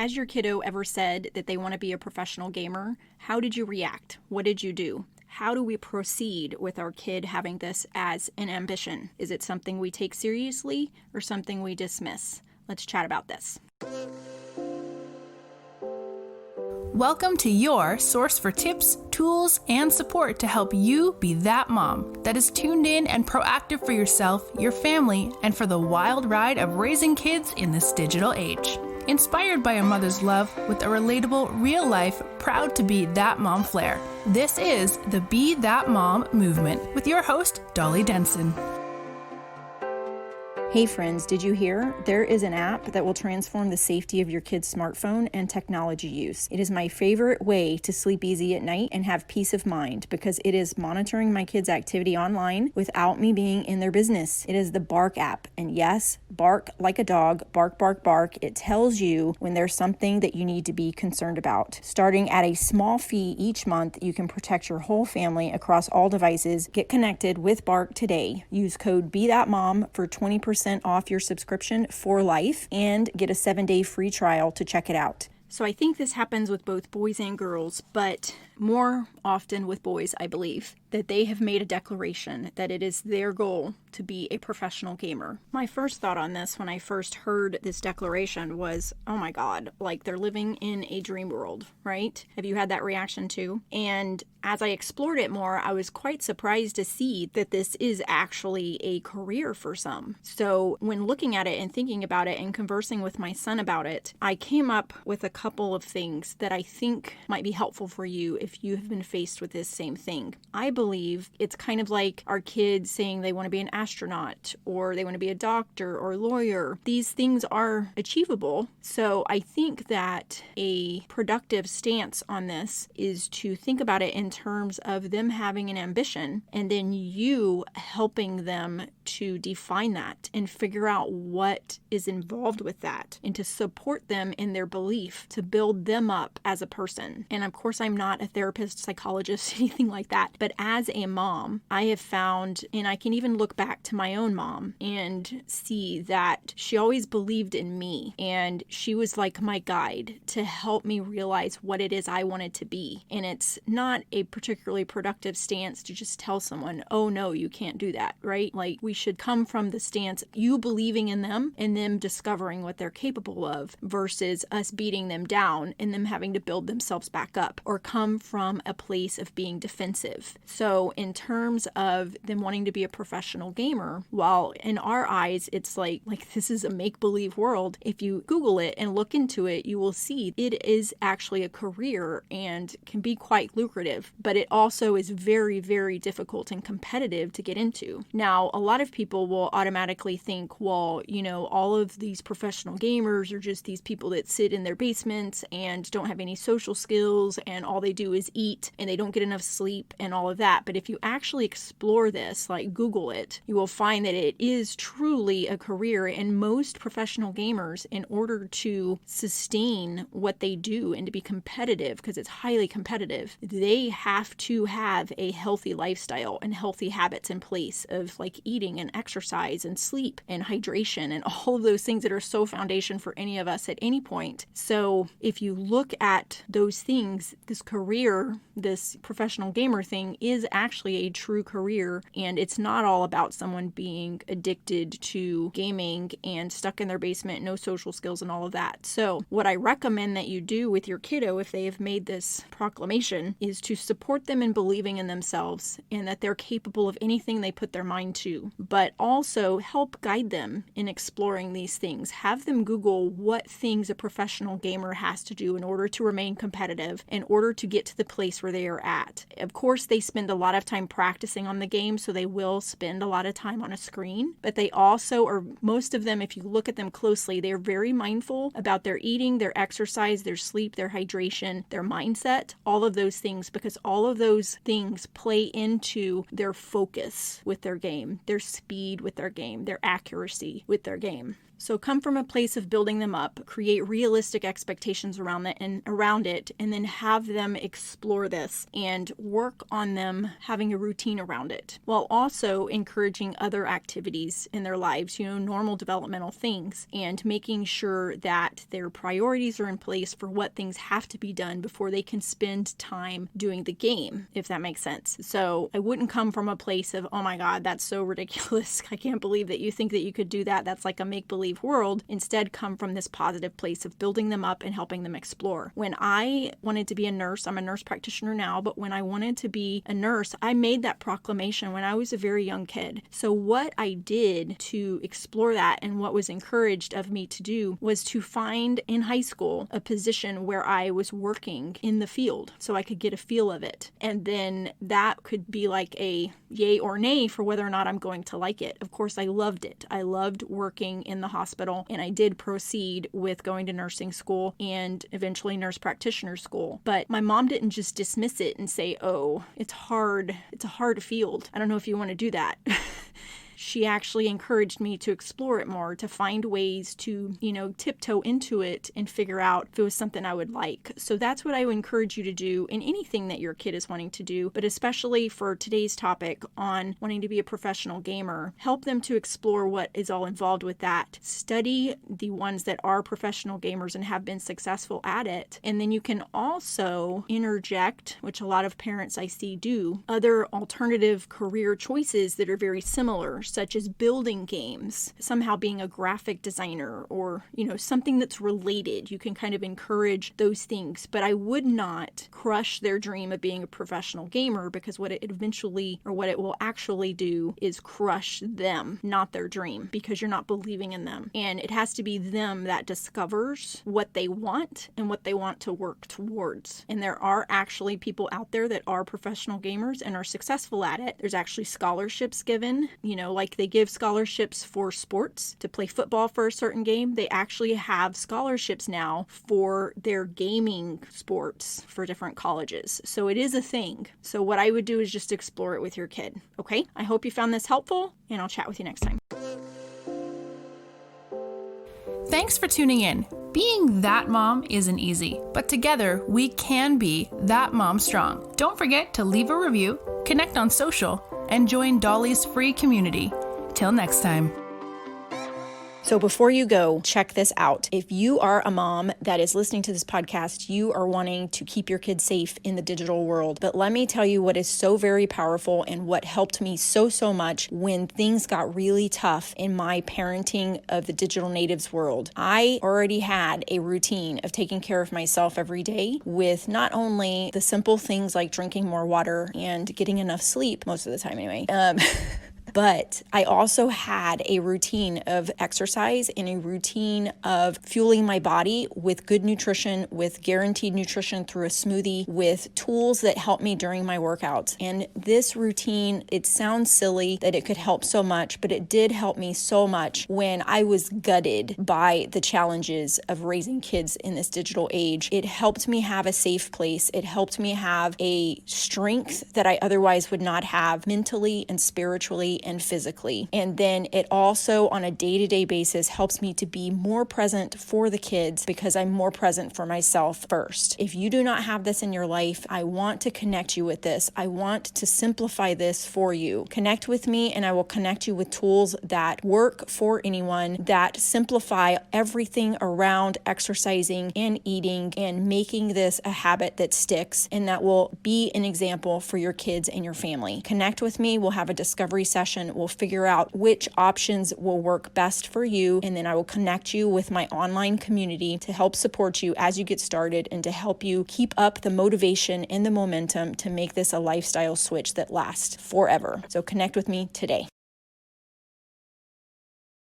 Has your kiddo ever said that they want to be a professional gamer? How did you react? What did you do? How do we proceed with our kid having this as an ambition? Is it something we take seriously or something we dismiss? Let's chat about this. Welcome to your source for tips, tools, and support to help you be that mom that is tuned in and proactive for yourself, your family, and for the wild ride of raising kids in this digital age. Inspired by a mother's love with a relatable, real-life, proud to be that mom flair. This is the Be That Mom movement with your host, Dolly Denson. Hey friends, did you hear? There is an app that will transform the safety of your kid's smartphone and technology use. It is my favorite way to sleep easy at night and have peace of mind because it is monitoring my kids' activity online without me being in their business. It is the Bark app. And yes, bark like a dog, bark, bark, bark. It tells you when there's something that you need to be concerned about. Starting at a small fee each month, you can protect your whole family across all devices. Get connected with Bark today. Use code BeThatMom for 20% off your subscription for life and get a 7-day free trial to check it out. So I think this happens with both boys and girls, but more often with boys, I believe, that they have made a declaration that it is their goal to be a professional gamer. My first thought on this when I first heard this declaration was, oh my God, like they're living in a dream world, right? Have you had that reaction too? And as I explored it more, I was quite surprised to see that this is actually a career for some. So when looking at it and thinking about it and conversing with my son about it, I came up with a couple of things that I think might be helpful for you if you have been faced with this same thing. I believe it's kind of like our kids saying they want to be an astronaut or they want to be a doctor or lawyer. These things are achievable. So I think that a productive stance on this is to think about it in terms of them having an ambition and then you helping them to define that and figure out what is involved with that and to support them in their belief to build them up as a person. And of course, I'm not a therapist, psychologist, anything like that. But as a mom, I have found, and I can even look back to my own mom and see that she always believed in me. And she was like my guide to help me realize what it is I wanted to be. And it's not a particularly productive stance to just tell someone, oh no, you can't do that, right? Like we should come from the stance you believing in them and them discovering what they're capable of versus us beating them down and them having to build themselves back up or come from a place of being defensive. So in terms of them wanting to be a professional gamer, while in our eyes it's like this is a make-believe world, if you Google it and look into it, you will see it is actually a career and can be quite lucrative, but it also is very, very difficult and competitive to get into. Now, a lot of people will automatically think, well, you know, all of these professional gamers are just these people that sit in their basements and don't have any social skills and all they do is eat and they don't get enough sleep and all of that. But if you actually explore this, like Google it, you will find that it is truly a career. And most professional gamers, in order to sustain what they do and to be competitive, because it's highly competitive, they have to have a healthy lifestyle and healthy habits in place of like eating and exercise and sleep and hydration and all of those things that are so foundation for any of us at any point. So if you look at those things, this career, this professional gamer thing is actually a true career, and it's not all about someone being addicted to gaming and stuck in their basement, no social skills and all of that. So what I recommend that you do with your kiddo if they have made this proclamation is to support them in believing in themselves and that they're capable of anything they put their mind to, but also help guide them in exploring these things. Have them Google what things a professional gamer has to do in order to remain competitive, in order to get to the place where they are at. Of course, they spend a lot of time practicing on the game, so they will spend a lot of time on a screen, but they also are, most of them, if you look at them closely, they're very mindful about their eating, their exercise, their sleep, their hydration, their mindset, all of those things, because all of those things play into their focus with their game, their speed with their game, their accuracy with their game. So come from a place of building them up, create realistic expectations around it, and then have them explore this and work on them having a routine around it, while also encouraging other activities in their lives, normal developmental things, and making sure that their priorities are in place for what things have to be done before they can spend time doing the game, if that makes sense. So I wouldn't come from a place of, oh my God, that's so ridiculous. I can't believe that you think that you could do that. That's like a make-believe world. Instead, come from this positive place of building them up and helping them explore. When I wanted to be a nurse, I'm a nurse practitioner now, but when I wanted to be a nurse, I made that proclamation when I was a very young kid. So what I did to explore that and what was encouraged of me to do was to find in high school a position where I was working in the field so I could get a feel of it. And then that could be like a yay or nay for whether or not I'm going to like it. Of course, I loved it. I loved working in the hospital, and I did proceed with going to nursing school and eventually nurse practitioner school. But my mom didn't just dismiss it and say, oh, it's hard. It's a hard field. I don't know if you want to do that. She actually encouraged me to explore it more, to find ways to, tiptoe into it and figure out if it was something I would like. So that's what I would encourage you to do in anything that your kid is wanting to do, but especially for today's topic on wanting to be a professional gamer. Help them to explore what is all involved with that. Study the ones that are professional gamers and have been successful at it. And then you can also interject, which a lot of parents I see do, other alternative career choices that are very similar, such as building games, somehow being a graphic designer, or, something that's related. You can kind of encourage those things, but I would not crush their dream of being a professional gamer, because what it will actually do is crush them, not their dream, because you're not believing in them. And it has to be them that discovers what they want and what they want to work towards. And there are actually people out there that are professional gamers and are successful at it. There's actually scholarships given, like they give scholarships for sports to play football for a certain game. They actually have scholarships now for their gaming sports for different colleges. So it is a thing. So what I would do is just explore it with your kid. Okay? I hope you found this helpful, and I'll chat with you next time. Thanks for tuning in. Being that mom isn't easy, but together we can be that mom strong. Don't forget to leave a review, connect on social, and join Dolly's free community. Till next time. So before you go, check this out. If you are a mom that is listening to this podcast, you are wanting to keep your kids safe in the digital world. But let me tell you what is so very powerful and what helped me so much when things got really tough in my parenting of the digital natives world. I already had a routine of taking care of myself every day with not only the simple things like drinking more water and getting enough sleep, most of the time anyway, but I also had a routine of exercise and a routine of fueling my body with good nutrition, with guaranteed nutrition through a smoothie, with tools that help me during my workouts. And this routine, it sounds silly that it could help so much, but it did help me so much when I was gutted by the challenges of raising kids in this digital age. It helped me have a safe place. It helped me have a strength that I otherwise would not have mentally and spiritually and physically. And then it also on a day-to-day basis helps me to be more present for the kids because I'm more present for myself first. If you do not have this in your life, I want to connect you with this. I want to simplify this for you. Connect with me and I will connect you with tools that work for anyone, that simplify everything around exercising and eating and making this a habit that sticks and that will be an example for your kids and your family. Connect with me. We'll have a discovery session. We'll figure out which options will work best for you, and then I will connect you with my online community to help support you as you get started and to help you keep up the motivation and the momentum to make this a lifestyle switch that lasts forever. So connect with me today.